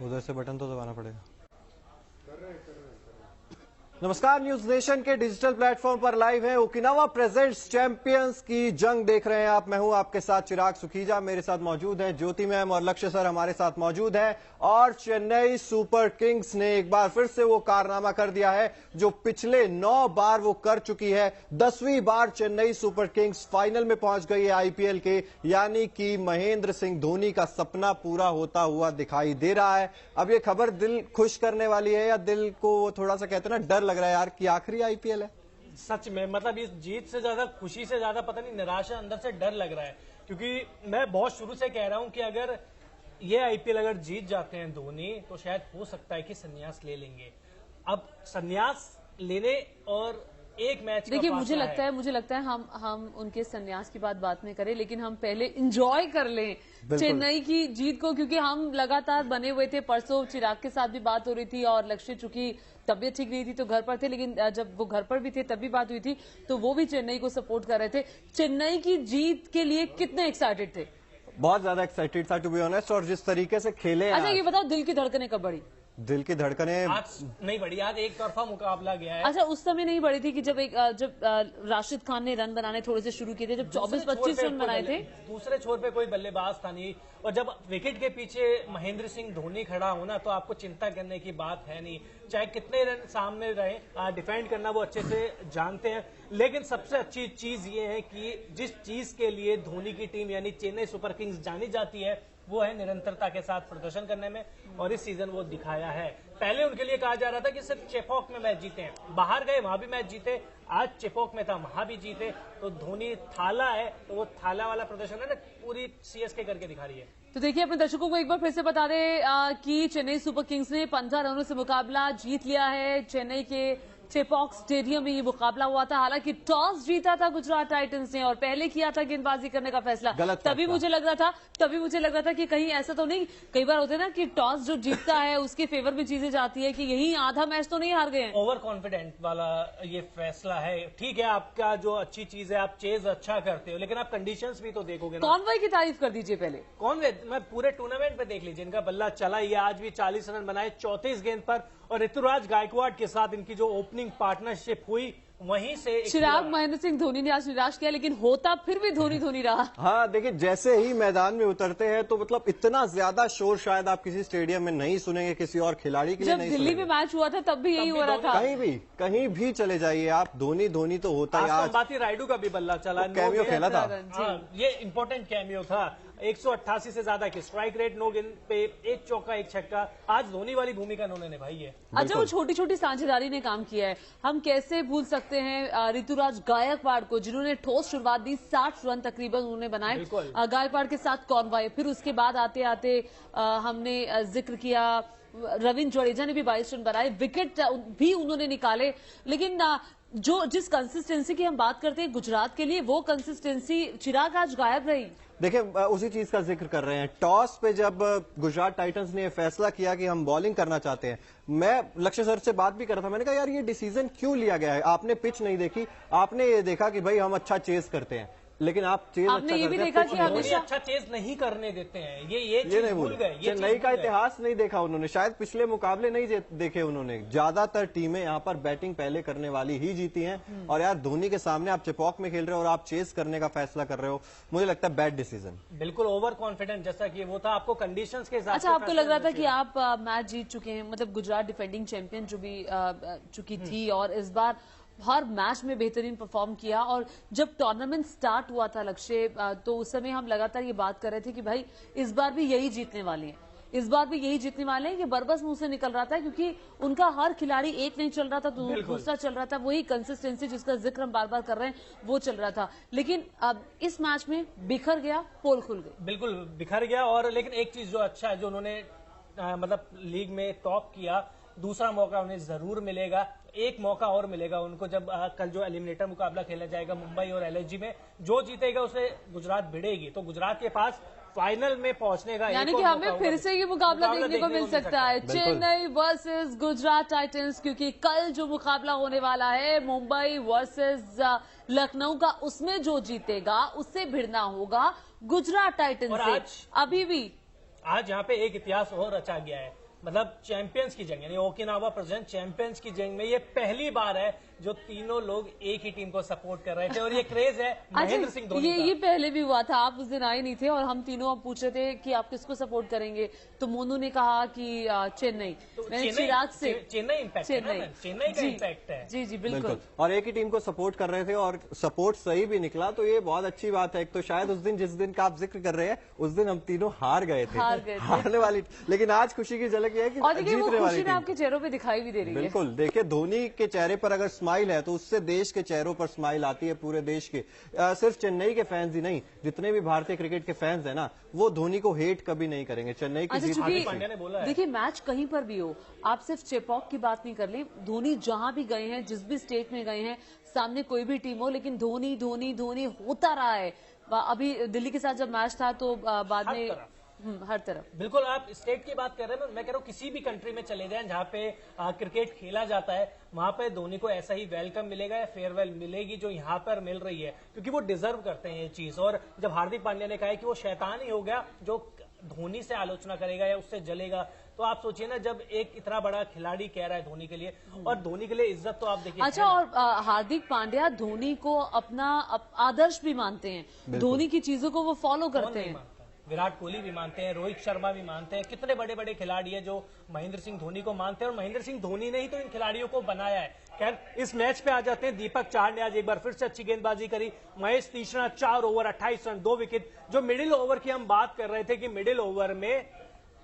उधर से बटन तो दबाना पड़ेगा। नमस्कार, न्यूज नेशन के डिजिटल प्लेटफॉर्म पर लाइव है। ओकिनावा प्रेजेंट्स चैंपियंस की जंग देख रहे हैं आप। मैं हूं आपके साथ चिराग सुखीजा, मेरे साथ मौजूद हैं ज्योति मैम और लक्ष्य सर हमारे साथ मौजूद हैं। और चेन्नई सुपर किंग्स ने एक बार फिर से वो कारनामा कर दिया है जो पिछले 9 बार वो कर चुकी है। 10वीं बार चेन्नई सुपर किंग्स फाइनल में पहुंच गई है आईपीएल के, यानी कि महेंद्र सिंह धोनी का सपना पूरा होता हुआ दिखाई दे रहा है। अब ये खबर दिल खुश करने वाली है या दिल को थोड़ा सा कहते हैं ना डर लग रहा है यार कि आखिरी आईपीएल है? सच में मतलब इस जीत से ज्यादा खुशी से ज्यादा पता नहीं निराशा, अंदर से डर लग रहा है। क्योंकि मैं बहुत शुरू से कह रहा हूं कि अगर ये आईपीएल अगर जीत जाते हैं धोनी तो शायद हो सकता है कि संन्यास ले लेंगे। अब संन्यास लेने और एक मैच देखिए मुझे लगता है हम उनके संन्यास की बात नहीं करें, लेकिन हम पहले एंजॉय कर लें चेन्नई की जीत को, क्योंकि हम लगातार बने हुए थे। परसों चिराग के साथ भी बात हो रही थी और लक्ष्य चूंकि तबीयत ठीक नहीं थी तो घर पर थे, लेकिन जब वो घर पर भी थे तब भी बात हुई थी तो वो भी चेन्नई को सपोर्ट कर रहे थे। चेन्नई की जीत के लिए कितने एक्साइटेड थे? बहुत ज्यादा एक्साइटेड था टू बी ऑनेस्ट। और जिस तरीके से खेले, अच्छा ये बताओ दिल की धड़कनें कब बढ़ी? दिल की धड़कनें आज नहीं बढ़ी, आज एक तरफा मुकाबला गया है। अच्छा उस समय नहीं बढ़ी थी कि जब राशिद खान ने रन बनाने थोड़े से शुरू किए थे, जब 24-25 रन बनाए थे। दूसरे छोर पे कोई बल्लेबाज था नहीं, और जब विकेट के पीछे महेंद्र सिंह धोनी खड़ा होना तो आपको चिंता करने की बात है नहीं। चाहे कितने रन सामने रहे, डिफेंड करना वो अच्छे से जानते हैं। लेकिन सबसे अच्छी चीज ये है कि जिस चीज के लिए धोनी की टीम यानी चेन्नई सुपर किंग्स जानी जाती है वो है निरंतरता के साथ प्रदर्शन करने में, और इस सीजन वो दिखाया है। पहले उनके लिए कहा जा रहा था कि सिर्फ चेपॉक में मैच जीते हैं, बाहर गए वहां भी मैच जीते, आज चेपॉक में था वहां भी जीते। तो धोनी थाला है तो वो थाला वाला प्रदर्शन है ना पूरी सीएसके करके दिखा रही है। तो देखिए अपने दर्शकों को एक बार फिर से बता दें कि चेन्नई सुपर किंग्स ने 15 रनों से मुकाबला जीत लिया है। चेन्नई के चेपॉक स्टेडियम में ये मुकाबला हुआ था। हालांकि टॉस जीता था गुजरात टाइटंस ने और पहले किया था गेंदबाजी करने का फैसला। तभी मुझे लग रहा था कि कहीं ऐसा तो नहीं, कई बार होता है ना कि टॉस जो जीतता है उसके फेवर में चीजें जाती है कि यही आधा मैच तो नहीं हार गए हैं। ओवर कॉन्फिडेंट वाला ये फैसला है। ठीक है, आपका जो अच्छी चीज है आप चेज अच्छा करते हो, लेकिन आप कंडीशंस भी तो देखोगे ना। कॉनवे की तारीफ कर दीजिए पहले। कॉनवे मैं पूरे टूर्नामेंट पे देख लीजिए, इनका बल्ला चला ही है। आज भी 40 रन बनाए 34 गेंद पर, और ऋतुराज गायकवाड़ के साथ इनकी जो ओपनिंग पार्टनरशिप हुई वहीं से चिराग महेंद्र सिंह धोनी ने आज निराश किया, लेकिन होता फिर भी धोनी रहा। हाँ देखिए, जैसे ही मैदान में उतरते हैं तो मतलब इतना ज्यादा शोर शायद आप किसी स्टेडियम में नहीं सुनेंगे, किसी और खिलाड़ी के लिए नहीं सुनेंगे। जब दिल्ली में मैच हुआ था तब भी यही हो रहा था। कहीं भी चले जाइए आप, धोनी तो होता है। आज बाती रायडू का भी बल्ला चला, कैमियो खेला था। ये इंपॉर्टेंट कैमियो था। 188 से ज्यादा की स्ट्राइक रेट, 9 गेंद पे 1 चौका 1 छक्का। आज धोनी वाली भूमिका उन्होंने निभाई है। अच्छा वो छोटी छोटी साझेदारी ने काम किया है। हम कैसे भूल सकते हैं ऋतुराज गायकवाड़ को, जिन्होंने ठोस शुरुआत दी, 60 रन तकरीबन उन्होंने बनाए गायकवाड़ के साथ कॉनवे। फिर उसके बाद आते आते हमने जिक्र किया रविंद्र जडेजा ने भी 22 रन बनाए, विकेट भी उन्होंने निकाले। लेकिन जिस कंसिस्टेंसी की हम बात करते हैं गुजरात के लिए, वो कंसिस्टेंसी चिराग आज गायब रही। देखिए उसी चीज का जिक्र कर रहे हैं। टॉस पे जब गुजरात टाइटंस ने फैसला किया कि हम बॉलिंग करना चाहते हैं, मैं लक्ष्य सर से बात भी कर रहा था, मैंने कहा यार ये डिसीजन क्यों लिया गया है? आपने पिच नहीं देखी, आपने ये देखा कि भाई हम अच्छा चेस करते हैं, लेकिन आप चेज अच्छा ये भी देखा कि हमेशा अच्छा चेज नहीं करने देते हैं। ये नहीं भूल गए। चेन्नई का इतिहास नहीं देखा उन्होंने, शायद पिछले मुकाबले नहीं देखे उन्होंने। ज्यादातर टीमें यहाँ पर बैटिंग पहले करने वाली ही जीती हैं, और यार धोनी के सामने आप चेपॉक में खेल रहे हो और आप चेस करने का फैसला कर रहे हो, मुझे लगता है बैड डिसीजन। बिल्कुल ओवर कॉन्फिडेंट जैसा कि वो था, आपको कंडीशंस के हिसाब से। अच्छा आपको लग रहा था कि आप मैच जीत चुके हैं, मतलब गुजरात डिफेंडिंग चैंपियन जो भी चुकी थी और इस बार हर मैच में बेहतरीन परफॉर्म किया। और जब टूर्नामेंट स्टार्ट हुआ था लक्ष्य, तो उस समय हम लगातार ये बात कर रहे थे कि भाई इस बार भी यही जीतने वाले हैं, इस बार भी यही जीतने वाले हैं। कि बरबस मुंह से निकल रहा था क्योंकि उनका हर खिलाड़ी एक नहीं चल रहा था तो दूसरा चल रहा था। वही कंसिस्टेंसी जिसका जिक्र हम बार बार कर रहे हैं वो चल रहा था। लेकिन अब इस मैच में बिखर गया, पोल खुल गई। बिल्कुल बिखर गया। और लेकिन एक चीज जो अच्छा है, जो उन्होंने मतलब लीग में टॉप किया, दूसरा मौका उन्हें जरूर मिलेगा। एक मौका और मिलेगा उनको जब कल जो एलिमिनेटर मुकाबला खेला जाएगा मुंबई और एलएसजी में, जो जीतेगा उसे गुजरात भिड़ेगी। तो गुजरात के पास फाइनल में पहुंचने का यानी कि हमें फिर से ये मुकाबला देखने को मिल सकता है, चेन्नई वर्सेस गुजरात टाइटंस। क्योंकि कल जो मुकाबला होने वाला है मुंबई वर्सेस लखनऊ का, उसमें जो जीतेगा उससे भिड़ना होगा गुजरात टाइटंस से। अभी भी आज यहाँ पे एक इतिहास और रचा गया है। मतलब चैंपियंस की जंग यानी ओकिनावा प्रेजेंट चैंपियंस की जंग में ये पहली बार है जो तीनों लोग एक ही टीम को सपोर्ट कर रहे थे और ये क्रेज है महेंद्र सिंह धोनी का। ये पहले भी हुआ था, आप उस दिन आए नहीं थे और हम तीनों अब पूछ रहे थे कि आप किसको सपोर्ट करेंगे, तो मोनू ने कहा कि चेन्नई। तो मैंने चिराग से चेन्नई इम्पैक्ट चेन्नई का इम्पैक्ट है। जी जी बिल्कुल। और एक ही टीम को सपोर्ट कर रहे थे और सपोर्ट सही भी निकला, तो ये बहुत अच्छी बात है। एक तो शायद उस दिन जिस दिन का आप जिक्र कर रहे हैं उस दिन हम तीनों हार गए थे, हारने वाली, लेकिन आज खुशी की झलक ये है कि जीतने वाली टीम आपके चेहरों पे दिखाई भी दे रही है। बिल्कुल, देखिए धोनी के चेहरे पर अगर स्माइल है तो उससे देश के चेहरों पर स्माइल आती है, पूरे देश के। सिर्फ चेन्नई के फैंस ही नहीं, जितने भी भारतीय क्रिकेट के फैंस हैं ना, वो धोनी को हेट कभी नहीं करेंगे। चेन्नई की जीत पांड्या ने बोला है। देखिए मैच कहीं पर भी हो, आप सिर्फ चेपॉक की बात नहीं कर ली, धोनी जहां भी गए हैं, जिस भी स्टेट में गए हैं, सामने कोई भी टीम हो, लेकिन धोनी धोनी धोनी होता रहा है। अभी दिल्ली के साथ जब मैच था तो बाद में हर तरफ। बिल्कुल, आप स्टेट की बात कर रहे हैं, मैं कह रहा हूँ किसी भी कंट्री में चले जाएं जहां पे क्रिकेट खेला जाता है, वहां पे धोनी को ऐसा ही वेलकम मिलेगा या फेयरवेल मिलेगी जो यहाँ पर मिल रही है, क्योंकि वो डिजर्व करते हैं ये चीज। और जब हार्दिक पांड्या ने कहा है कि वो शैतान ही हो गया जो धोनी से आलोचना करेगा या उससे जलेगा, तो आप सोचिए ना, जब एक इतना बड़ा खिलाड़ी कह रहा है धोनी के लिए, और धोनी के लिए इज्जत तो आप देखिए। अच्छा, और हार्दिक पांड्या धोनी को अपना आदर्श भी मानते हैं, धोनी की चीजों को वो फॉलो करते हैं। विराट कोहली भी मानते हैं, रोहित शर्मा भी मानते हैं, कितने बड़े बड़े खिलाड़ी हैं जो महेंद्र सिंह धोनी को मानते हैं, और महेंद्र सिंह धोनी ने ही तो इन खिलाड़ियों को बनाया है। खैर, इस मैच पे आ जाते हैं। दीपक चाहर ने आज एक बार फिर से अच्छी गेंदबाजी करी। महेश तीक्ष्णा 4 ओवर 28 रन 2 विकेट। जो मिडिल ओवर की हम बात कर रहे थे कि मिडिल ओवर में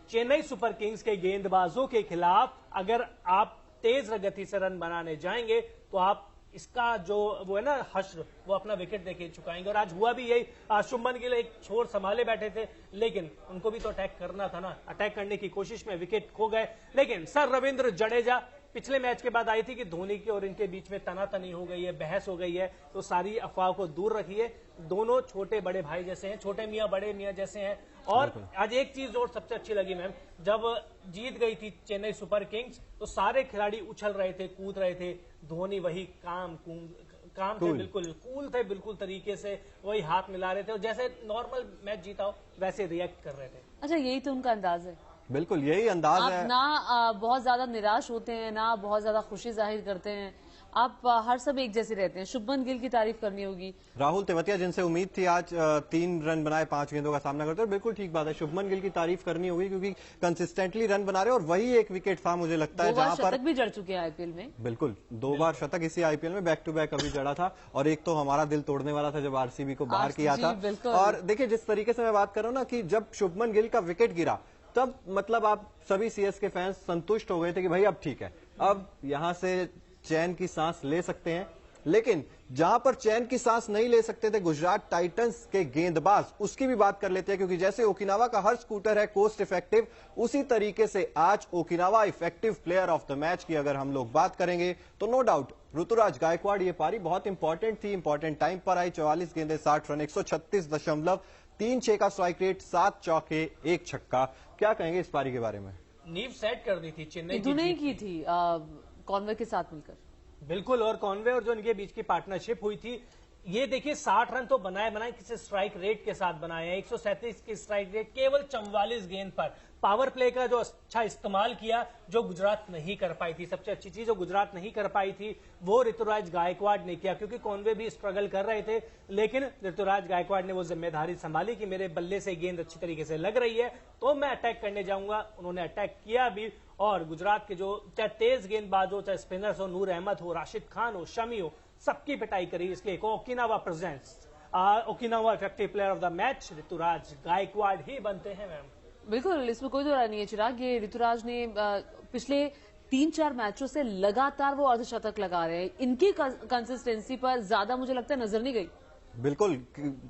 चेन्नई सुपर किंग्स के गेंदबाजों के खिलाफ अगर आप तेज गति से रन बनाने जाएंगे तो आप इसका जो वो है ना हश्र, वो अपना विकेट देके चुकाएंगे। और आज हुआ भी यही। शुभमन गिल एक छोर संभाले बैठे थे, लेकिन उनको भी तो अटैक करना था ना, अटैक करने की कोशिश में विकेट खो गए। लेकिन सर रविंद्र जडेजा पिछले मैच के बाद आई थी कि धोनी की और इनके बीच में तनातनी हो गई है, बहस हो गई है, तो सारी अफवाह को दूर रखिए। दोनों छोटे बड़े भाई जैसे हैं, छोटे मियाँ बड़े मियाँ जैसे हैं। और आज एक चीज और सबसे अच्छी लगी मैम, जब जीत गई थी चेन्नई सुपर किंग्स तो सारे खिलाड़ी उछल रहे थे, कूद रहे थे, धोनी वही काम थे, बिल्कुल कूल थे, बिल्कुल तरीके से वही हाथ मिला रहे थे और जैसे नॉर्मल मैच जीता हो वैसे रिएक्ट कर रहे थे। अच्छा, यही तो उनका अंदाज है। बिल्कुल यही अंदाज है। ना बहुत ज्यादा निराश होते हैं, ना बहुत ज्यादा खुशी जाहिर करते हैं, आप हर सब एक जैसे रहते हैं। शुभमन गिल की तारीफ करनी होगी। राहुल तेवतिया जिनसे उम्मीद थी आज 3 रन बनाए 5 गेंदों का सामना करते हैं, बिल्कुल ठीक बात है, शुभमन गिल की तारीफ करनी होगी क्योंकि कंसिस्टेंटली रन बना रहे और वही एक विकेट था मुझे लगता है जहां पर शतक भी जड़ चुके हैं आईपीएल में। बिल्कुल 2 बार शतक इसी आईपीएल में बैक टू बैक अभी जड़ा था, और एक तो हमारा दिल तोड़ने वाला था जब आरसीबी को बाहर किया था। और देखिए जिस तरीके से मैं बात कर रहा हूँ ना कि जब शुभमन गिल का विकेट गिरा तब मतलब आप सभी सीएसके फैंस संतुष्ट हो गए थे कि भाई अब ठीक है, अब यहां से चैन की सांस ले सकते हैं। लेकिन जहां पर चैन की सांस नहीं ले सकते थे गुजरात टाइटंस के गेंदबाज, उसकी भी बात कर लेते हैं क्योंकि जैसे ओकिनावा का हर स्कूटर है कोस्ट इफेक्टिव, उसी तरीके से आज Okinawa effective player of the match की अगर हम लोग बात करेंगे तो नो डाउट ऋतुराज गायकवाड़। ये पारी बहुत इंपॉर्टेंट थी, इंपॉर्टेंट टाइम पर आई। 44 गेंदे 60 रन 136.36 का स्ट्राइक रेट, 7 चौके 1 छक्का। क्या कहेंगे इस पारी के बारे में? नींव सेट कर दी थी चेन्नई की थी कॉनवे के साथ मिलकर। बिल्कुल, और कॉनवे और जो इनके बीच की पार्टनरशिप हुई थी, ये देखिए 60 रन तो बनाए किसी स्ट्राइक रेट के साथ बनाए हैं। 137 की स्ट्राइक रेट केवल 44 गेंद पर। पावर प्ले का जो अच्छा इस्तेमाल किया जो गुजरात नहीं कर पाई थी, सबसे अच्छी चीज जो गुजरात नहीं कर पाई थी वो ऋतुराज गायकवाड़ ने किया, क्योंकि कॉनवे भी स्ट्रगल कर रहे थे, लेकिन ऋतुराज गायकवाड़ ने वो जिम्मेदारी संभाली कि मेरे बल्ले से गेंद अच्छी तरीके से लग रही है तो मैं अटैक करने जाऊंगा। उन्होंने अटैक किया भी, और गुजरात के जो चाहे तेज गेंदबाज हो, चाहे स्पिनर्स हो, नूर अहमद हो, राशिद खान हो, शमी हो, सबकी पिटाई करी। इसलिए Okinawa presents Okinawa effective player of the match Ruturaj Gaikwad ही बनते हैं मैम। बिल्कुल, इसमें कोई दो राय नहीं है चिराग। ये ऋतुराज ने पिछले 3-4 मैचों से लगातार वो अर्धशतक लगा रहे हैं, इनकी कंसिस्टेंसी पर ज्यादा मुझे लगता है नजर नहीं गई। बिल्कुल,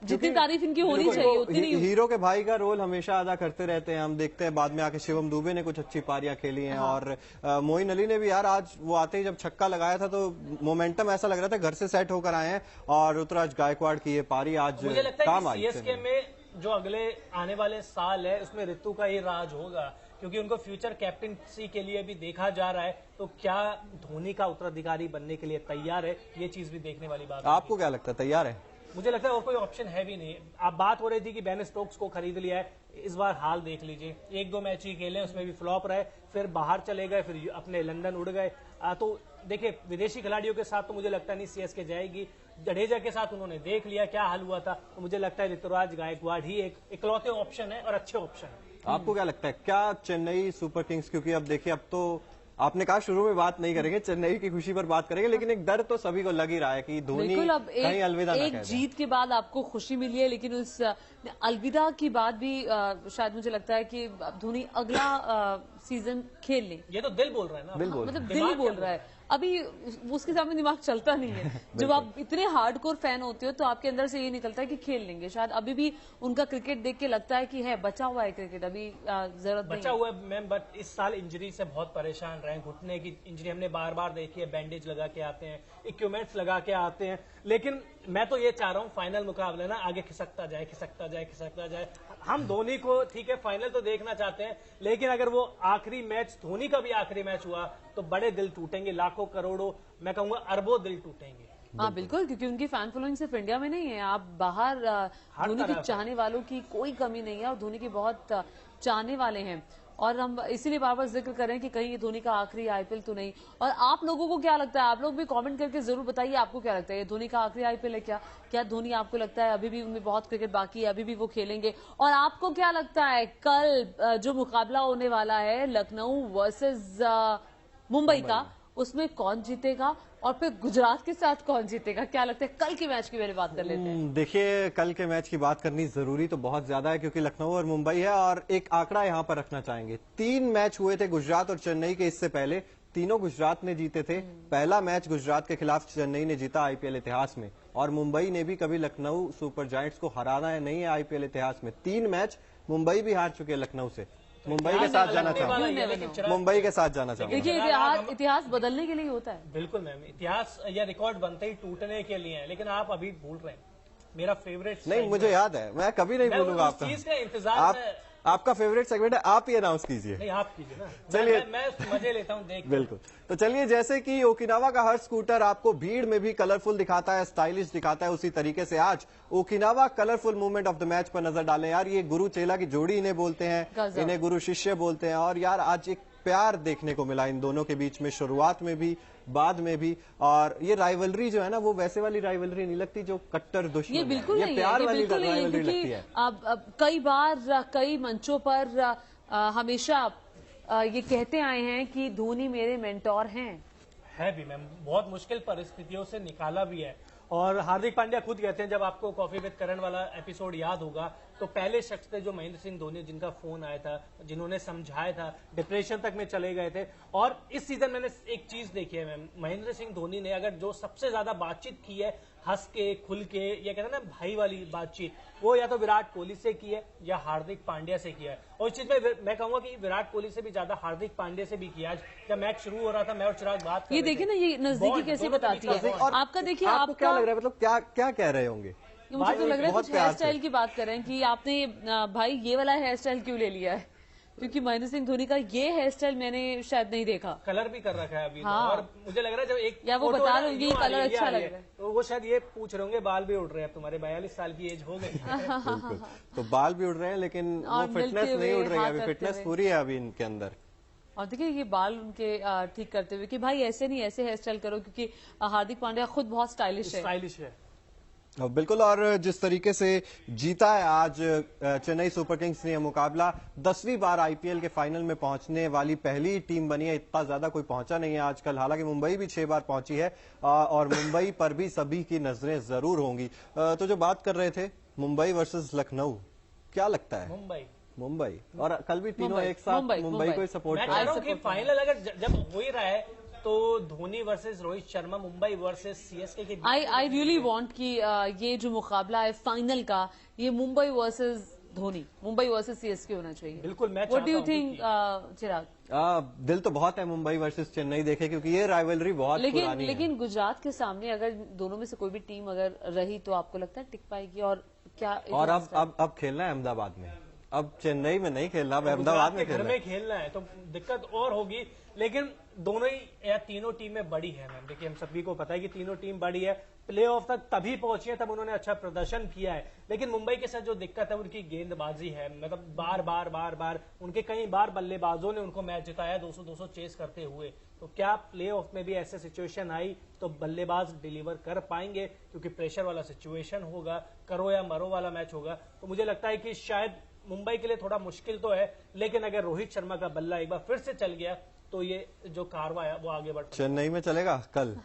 जितनी तारीफ इनकी होनी चाहिए उतनी नहीं। हीरो के भाई का रोल हमेशा अदा करते रहते हैं, हम देखते हैं बाद में आके शिवम दुबे ने कुछ अच्छी पारियां खेली हैं। और मोइन अली ने भी यार आज वो आते ही जब छक्का लगाया था तो मोमेंटम ऐसा लग रहा था घर से सेट होकर आए हैं, और ऋतुराज गायकवाड़ की ये पारी आज मुझे लगता काम है आई। सीएसके में जो अगले आने वाले साल है उसमें ऋतु का ही राज होगा, क्योंकि उनको फ्यूचर कैप्टनसी के लिए भी देखा जा रहा है, तो क्या धोनी का उत्तराधिकारी बनने के लिए तैयार है, ये चीज भी देखने वाली बात है। आपको क्या लगता है, तैयार है? मुझे लगता है और कोई ऑप्शन है भी नहीं। आप बात हो रही थी कि बेन स्टोक्स को खरीद लिया है, इस बार हाल देख लीजिए, 1-2 मैच ही खेले, उसमें भी फ्लॉप रहे, फिर बाहर चले गए, फिर अपने लंदन उड़ गए। तो देखिए विदेशी खिलाड़ियों के साथ तो मुझे लगता नहीं सीएसके जाएगी। जडेजा के साथ उन्होंने देख लिया क्या हाल हुआ था, तो मुझे लगता है ऋतुराज गायकवाड़ ही एक इकलौते ऑप्शन है और अच्छे ऑप्शन है। आपको क्या लगता है क्या चेन्नई सुपर किंग्स, क्योंकि अब देखिए अब तो आपने कहा शुरू में बात नहीं करेंगे, चेन्नई की खुशी पर बात करेंगे, लेकिन एक डर तो सभी को लग ही रहा है कि धोनी बिल्कुल, अब कहीं अलविदा ना कह एक दें। जीत के बाद आपको खुशी मिली है, लेकिन उस अलविदा की बाद भी शायद मुझे लगता है कि धोनी अगला सीजन खेल ले। ये तो दिल बोल रहा है ना, मतलब दिल ही बोल रहा है, अभी उसके सामने दिमाग चलता नहीं है। जब आप इतने हार्डकोर फैन होते हो तो आपके अंदर से ये निकलता है कि खेल लेंगे। शायद अभी भी उनका क्रिकेट देख के लगता है कि है बचा हुआ है क्रिकेट, अभी जरूरत नहीं बचा हुआ है मैम, बट इस साल इंजरी से बहुत परेशान रहे। घुटने की इंजरी हमने बार बार देखी है, बैंडेज लगा के आते हैं, इक्विपमेंट्स लगा के आते हैं, लेकिन मैं तो ये चाह रहा हूँ फाइनल मुकाबला ना आगे खिसकता जाए, खिसकता जाए, खिसकता जाए। हम धोनी को ठीक है फाइनल तो देखना चाहते हैं, लेकिन अगर वो आखिरी मैच धोनी का भी आखिरी मैच हुआ तो बड़े दिल टूटेंगे, लाखों करोड़ों, मैं कहूंगा अरबों दिल टूटेंगे। हाँ बिल्कुल, क्योंकि उनकी फैन फॉलोइंग सिर्फ इंडिया में नहीं है, आप बाहर धोनी के चाहने वालों की कोई कमी नहीं है और धोनी के बहुत चाहने वाले हैं। और हम इसीलिए बार बार जिक्र करें कि कहीं ये धोनी का आखिरी आईपीएल तो नहीं। और आप लोगों को क्या लगता है, आप लोग भी कमेंट करके जरूर बताइए आपको क्या लगता है, ये धोनी का आखिरी आईपीएल है क्या? क्या धोनी आपको लगता है अभी भी उनमें बहुत क्रिकेट बाकी है, अभी भी वो खेलेंगे? और आपको क्या लगता है कल जो मुकाबला होने वाला है लखनऊ वर्सेस मुंबई का, उसमें कौन जीतेगा और फिर गुजरात के साथ कौन जीतेगा? क्या लगता है कल के मैच की पहले बात कर लेते हैं। देखिए कल के मैच की बात करनी जरूरी तो बहुत ज्यादा है, क्योंकि लखनऊ और मुंबई है, और एक आंकड़ा यहां पर रखना चाहेंगे। 3 मैच हुए थे गुजरात और चेन्नई के, इससे पहले तीनों गुजरात ने जीते थे। पहला मैच गुजरात के खिलाफ चेन्नई ने जीता आईपीएल इतिहास में, और मुंबई ने भी कभी लखनऊ सुपर जायंट्स को हराना है नहीं है आईपीएल इतिहास में। 3 मैच मुंबई भी हार चुके हैं लखनऊ से। मुंबई के साथ जाना चाहूंगा, मुंबई के साथ जाना चाहूंगा। देखिए इतिहास बदलने के लिए होता है। बिल्कुल मैम, इतिहास या रिकॉर्ड बनते ही टूटने के लिए है, लेकिन आप अभी भूल रहे हैं मेरा फेवरेट। नहीं मुझे याद है, मैं कभी नहीं भूलूंगा आपका चीज का इंतजार। आपका फेवरेट सेगमेंट है, आप ही अनाउंस कीजिए। नहीं आप कीजिए ना, चलिए मैं मजे लेता हूँ देख। बिल्कुल, तो चलिए जैसे कि ओकिनावा का हर स्कूटर आपको भीड़ में भी कलरफुल दिखाता है, स्टाइलिश दिखाता है, उसी तरीके से आज Okinawa colourful movement of the match पर नजर डालें। यार ये गुरु चेला की जोड़ी इन्हें बोलते हैं, इन्हें गुरु शिष्य बोलते हैं, और यार आज एक प्यार देखने को मिला इन दोनों के बीच में, शुरुआत में भी बाद में भी। और ये राइवलरी जो है ना, वो वैसे वाली राइवलरी नहीं लगती जो कट्टर दुश्मन ये बिल्कुल है, ये प्यार वाली राइवलरी लगती क्योंकि है। अब कई बार कई मंचों पर हमेशा ये कहते आए हैं कि धोनी मेरे मेंटोर हैं। है भी मैम, बहुत मुश्किल परिस्थितियों से निकाला भी है। और हार्दिक पांड्या खुद कहते हैं, जब आपको कॉफी विद करण वाला एपिसोड याद होगा, तो पहले शख्स थे जो महेंद्र सिंह धोनी, जिनका फोन आया था, जिन्होंने समझाया था, डिप्रेशन तक में चले गए थे। और इस सीजन मैंने एक चीज देखी है मैम, महेंद्र सिंह धोनी ने अगर जो सबसे ज्यादा बातचीत की है हंस के खुल के, या कहते हैं ना भाई वाली बातचीत, वो या तो विराट कोहली से की है या हार्दिक पांड्या से किया है। और इस चीज में मैं कहूंगा कि विराट कोहली से भी ज्यादा हार्दिक पांड्या से भी किया। आज जब मैच शुरू हो रहा था, मैं और चिराग बात कर ये रहे देखिए थे, ना, ये नजदीकी कैसे बताती है। और आपका देखिए, आपको क्या लग रहा है, मतलब क्या क्या कह रहे होंगे? मुझे तो लग रहा है बहुत कुछ प्यार हेयर से। स्टाइल की बात कर रहे हैं कि आपने भाई ये वाला हेयर स्टाइल क्यों ले लिया है, क्योंकि महेंद्र सिंह धोनी का ये हेयर स्टाइल मैंने शायद नहीं देखा। कलर भी कर रखा है अभी। हाँ। और मुझे लग रहा है जब एक या वो फोटो बता है रहे ना, होंगे यूं आ कलर रही है, अच्छा ये आ लग रही रहा है। तो वो शायद ये पूछ रहे होंगे बाल भी उड़ रहे हैं, अब तुम्हारे 42 साल की एज हो गई। बिल्कुल, तो बाल भी उड़ रहे हैं, लेकिन वो और फिटनेस मिलते नहीं हुए, उड़ रही है हाथ अभी, रखते फिटनेस हुए। पूरी है अभी इनके अंदर। और देखिए ये बाल उनके ठीक करते हुए कि भाई ऐसे नहीं, ऐसे हेयर स्टाइल करो, क्योंकि हार्दिक पांड्या खुद बहुत स्टाइलिश है। स्टाइलिश है बिल्कुल, और जिस तरीके से जीता है आज चेन्नई सुपर किंग्स ने यह मुकाबला, 10वीं बार आईपीएल के फाइनल में पहुंचने वाली पहली टीम बनी है। इतना ज्यादा कोई पहुंचा नहीं है आजकल, हालांकि मुंबई भी 6 बार पहुंची है, और मुंबई पर भी सभी की नजरें जरूर होंगी। तो जो बात कर रहे थे मुंबई वर्सेस लखनऊ, क्या लगता है? मुंबई और कल भी तीनों एक साथ मुंबई को ही सपोर्ट मैं कर कह रहे रहा हूं कि फाइनल अगर जब हो ही रहा है तो Dhoni versus Rohit Sharma, Mumbai versus CSK के बीच। आई रियली वांट कि ये जो मुकाबला है फाइनल का, ये Mumbai versus Dhoni, Mumbai versus CSK होना चाहिए। बिल्कुल, मैं व्हाट डू यू थिंक चिराग? दिल तो बहुत है मुंबई वर्सेस चेन्नई देखे, क्योंकि ये राइवलरी बहुत पुरानी है। लेकिन गुजरात के सामने अगर दोनों में से कोई भी टीम अगर रही तो आपको लगता है टिक पाएगी? और क्या और अब खेलना है अहमदाबाद में, अब चेन्नई में नहीं खेलना, अब अहमदाबाद में घर में खेलना है तो दिक्कत और होगी। लेकिन दोनों ही या तीनों टीमें बड़ी है मैम, देखिए हम सभी को पता है कि तीनों टीम बड़ी है, प्लेऑफ तक तभी पहुंची है तब उन्होंने अच्छा प्रदर्शन किया है। लेकिन मुंबई के साथ जो दिक्कत है उनकी गेंदबाजी है, मतलब बार बार उनके कई बार बल्लेबाजों ने उनको मैच जिताया 200-200 चेस करते हुए। तो क्या प्लेऑफ में भी ऐसे सिचुएशन आई तो बल्लेबाज डिलीवर कर पाएंगे, क्योंकि प्रेशर वाला सिचुएशन होगा, करो या मरो वाला मैच होगा। तो मुझे लगता है कि शायद मुंबई के लिए थोड़ा मुश्किल तो है, लेकिन अगर रोहित शर्मा का बल्ला एक बार फिर से चल गया तो ये जो कारवा है वो आगे बढ़ चेन्नई में चलेगा कल,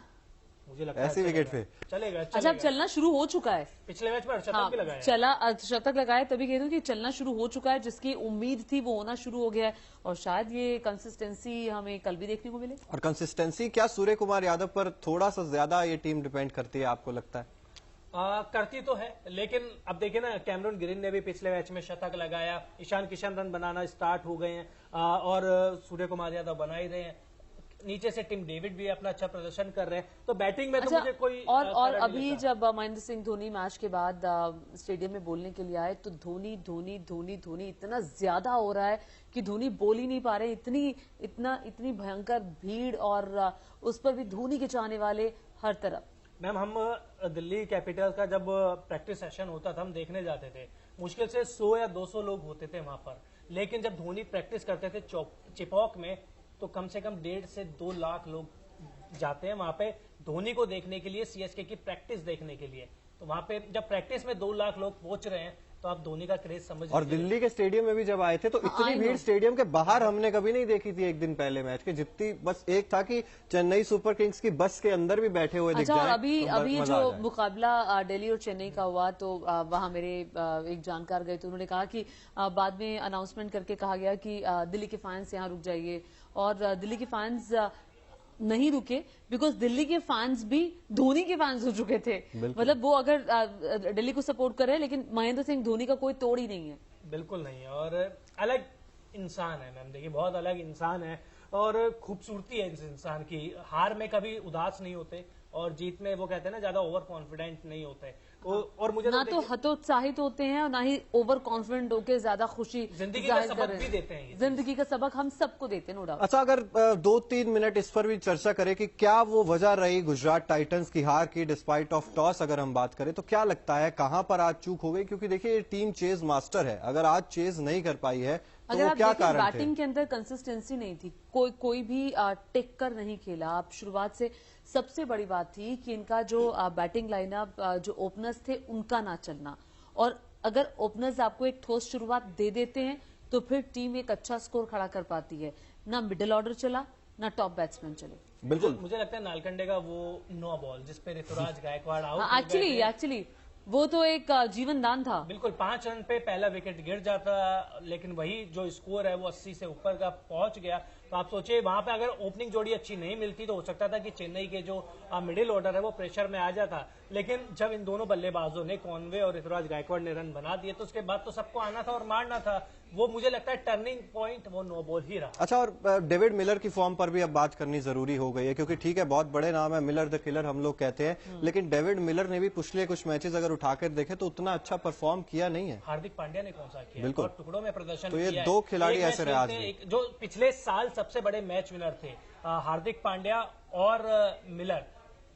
मुझे लगता है ऐसी विकेट पे चलेगा। अच्छा, अब चलना शुरू हो चुका है। पिछले मैच में शतक भी लगाया, शतक लगाया, तभी कहती हूँ कि चलना शुरू हो चुका है। जिसकी उम्मीद थी वो होना शुरू हो गया है और शायद ये कंसिस्टेंसी हमें कल भी देखने को मिले। और कंसिस्टेंसी क्या सूर्य कुमार यादव पर थोड़ा सा ज्यादा ये टीम डिपेंड करती है, आपको लगता है? करती तो है, लेकिन अब देखिए ना, कैमरून ग्रीन ने भी पिछले मैच में शतक लगाया, ईशान किशन रन बनाना स्टार्ट हो गए हैं और सूर्य कुमार यादव बना ही रहे हैं। नीचे से टीम डेविड भी अपना अच्छा प्रदर्शन कर रहे हैं, तो बैटिंग में तो मुझे कोई और अभी जब महेंद्र सिंह धोनी मैच के बाद स्टेडियम में बोलने के लिए आए तो धोनी धोनी धोनी धोनी इतना ज्यादा हो रहा है कि धोनी बोल ही नहीं पा रहे। इतनी भयंकर भीड़ और उस पर भी धोनी के चाहने वाले हर तरफ। मैम, हम दिल्ली कैपिटल्स का जब प्रैक्टिस सेशन होता था हम देखने जाते थे, मुश्किल से 100 या 200 लोग होते थे वहां पर। लेकिन जब धोनी प्रैक्टिस करते थे चिपॉक में तो कम से कम 1.5 से 2 लाख लोग जाते हैं वहां पे धोनी को देखने के लिए, सीएसके की प्रैक्टिस देखने के लिए। तो वहां पे जब प्रैक्टिस में 2 लाख लोग पहुंच रहे हैं तो आप धोनी का क्रेज समझ। और दिल्ली के स्टेडियम में भी जब आए थे तो इतनी भीड़ स्टेडियम के बाहर हमने कभी नहीं देखी थी एक दिन पहले मैच के जितनी। बस एक था कि चेन्नई सुपर किंग्स की बस के अंदर भी बैठे हुए दिख जाए। अभी जो मुकाबला दिल्ली और चेन्नई का हुआ तो वहां मेरे एक जानकार गए तो उन्होंने कहा कि बाद में अनाउंसमेंट करके कहा गया कि दिल्ली के फैंस यहाँ रुक जाइए, और दिल्ली के फैंस नहीं रुके बिकॉज दिल्ली के फैंस भी धोनी के फैंस हो चुके थे। मतलब वो अगर दिल्ली को सपोर्ट कर रहे हैं लेकिन महेंद्र सिंह धोनी का कोई तोड़ ही नहीं है। बिल्कुल नहीं है, और अलग इंसान है मैम, देखिए बहुत अलग इंसान है और खूबसूरती है इस इंसान की। हार में कभी उदास नहीं होते और जीत में वो कहते हैं ना ज्यादा ओवर कॉन्फिडेंट नहीं होते। और मुझे ना तो हतोत्साहित होते हैं और ना ही ओवर कॉन्फिडेंट होकर ज्यादा खुशी जिंदगी का सबक भी देते हैं। जिंदगी का सबक हम सबको देते हैं, नो डाउट। अच्छा, अगर 2-3 मिनट इस पर भी चर्चा करें कि क्या वो वजह रही गुजरात टाइटंस की हार की डिस्पाइट ऑफ टॉस, अगर हम बात करें तो क्या लगता है कहां पर आज चूक हो गई? क्योंकि देखिए ये टीम चेज मास्टर है, अगर आज चेज नहीं कर पाई है तो अगर वो आप क्या देखिए कारण थे? बैटिंग के अंदर कंसिस्टेंसी नहीं थी, कोई भी टिक कर नहीं खेला। आप शुरुआत से सबसे बड़ी बात थी कि इनका जो बैटिंग लाइनअप, जो ओपनर्स थे उनका ना चलना, और अगर ओपनर्स आपको एक ठोस शुरुआत दे देते हैं तो फिर टीम एक अच्छा स्कोर खड़ा कर पाती है। ना मिडिल ऑर्डर चला, ना टॉप बैट्समैन चले। बिल्कुल, मुझे लगता है नालकंडे का वो नो बॉल जिसपे ऋतुराज गायकवाड़ आउट, एक्चुअली वो तो एक जीवन दान था। बिल्कुल, 5 रन पे पहला विकेट गिर जाता, लेकिन वही जो स्कोर है वो 80 से ऊपर का पहुंच गया। तो आप सोचिए वहां पे अगर ओपनिंग जोड़ी अच्छी नहीं मिलती तो हो सकता था कि चेन्नई के जो मिडिल ऑर्डर है वो प्रेशर में आ जाता। लेकिन जब इन दोनों बल्लेबाजों ने, कॉनवे और ऋतुराज गायकवाड़ ने रन बना दिए तो उसके बाद तो सबको आना था और मारना था। वो मुझे लगता है टर्निंग पॉइंट वो नो बॉल ही रहा। अच्छा, और डेविड मिलर की फॉर्म पर भी अब बात करनी जरूरी हो गई है, क्योंकि ठीक है बहुत बड़े नाम है, मिलर द किलर हम लोग कहते हैं, लेकिन डेविड मिलर ने भी पिछले कुछ मैचेस अगर उठाकर देखे तो उतना अच्छा परफॉर्म किया नहीं है। हार्दिक पांड्या ने कौन सा किया, बिल्कुल, और टुकड़ों में प्रदर्शन तो ये किया। 2 खिलाड़ी ऐसे रहे आज भी जो पिछले साल सबसे बड़े मैच विनर थे, हार्दिक पांड्या और मिलर।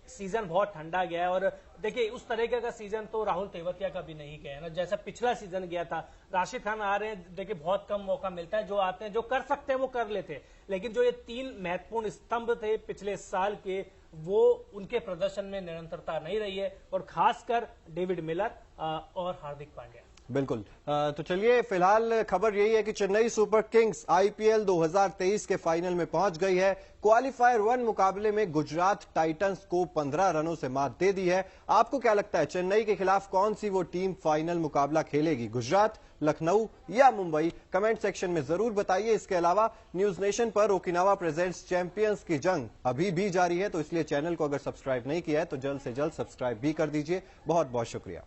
सीजन बहुत ठंडा गया है, और देखिए उस तरीके का सीजन तो राहुल तेवतिया का भी नहीं गया है ना, जैसा पिछला सीजन गया था। राशिद खान आ रहे हैं, देखिए बहुत कम मौका मिलता है, जो आते हैं जो कर सकते हैं वो कर लेते हैं, लेकिन जो ये 3 महत्वपूर्ण स्तंभ थे पिछले साल के, वो उनके प्रदर्शन में निरंतरता नहीं रही है, और खासकर डेविड मिलर और हार्दिक पांड्या। बिल्कुल, तो चलिए फिलहाल खबर यही है कि चेन्नई सुपर किंग्स आईपीएल 2023 के फाइनल में पहुंच गई है। क्वालिफायर 1 मुकाबले में गुजरात टाइटंस को 15 रनों से मात दे दी है। आपको क्या लगता है चेन्नई के खिलाफ कौन सी वो टीम फाइनल मुकाबला खेलेगी, गुजरात, लखनऊ या मुंबई? कमेंट सेक्शन में जरूर बताइए। इसके अलावा न्यूज नेशन पर ओकिनावा प्रेजेंट्स चैंपियंस की जंग अभी भी जारी है, तो इसलिए चैनल को अगर सब्सक्राइब नहीं किया है तो जल्द से जल्द सब्सक्राइब भी कर दीजिए। बहुत बहुत शुक्रिया।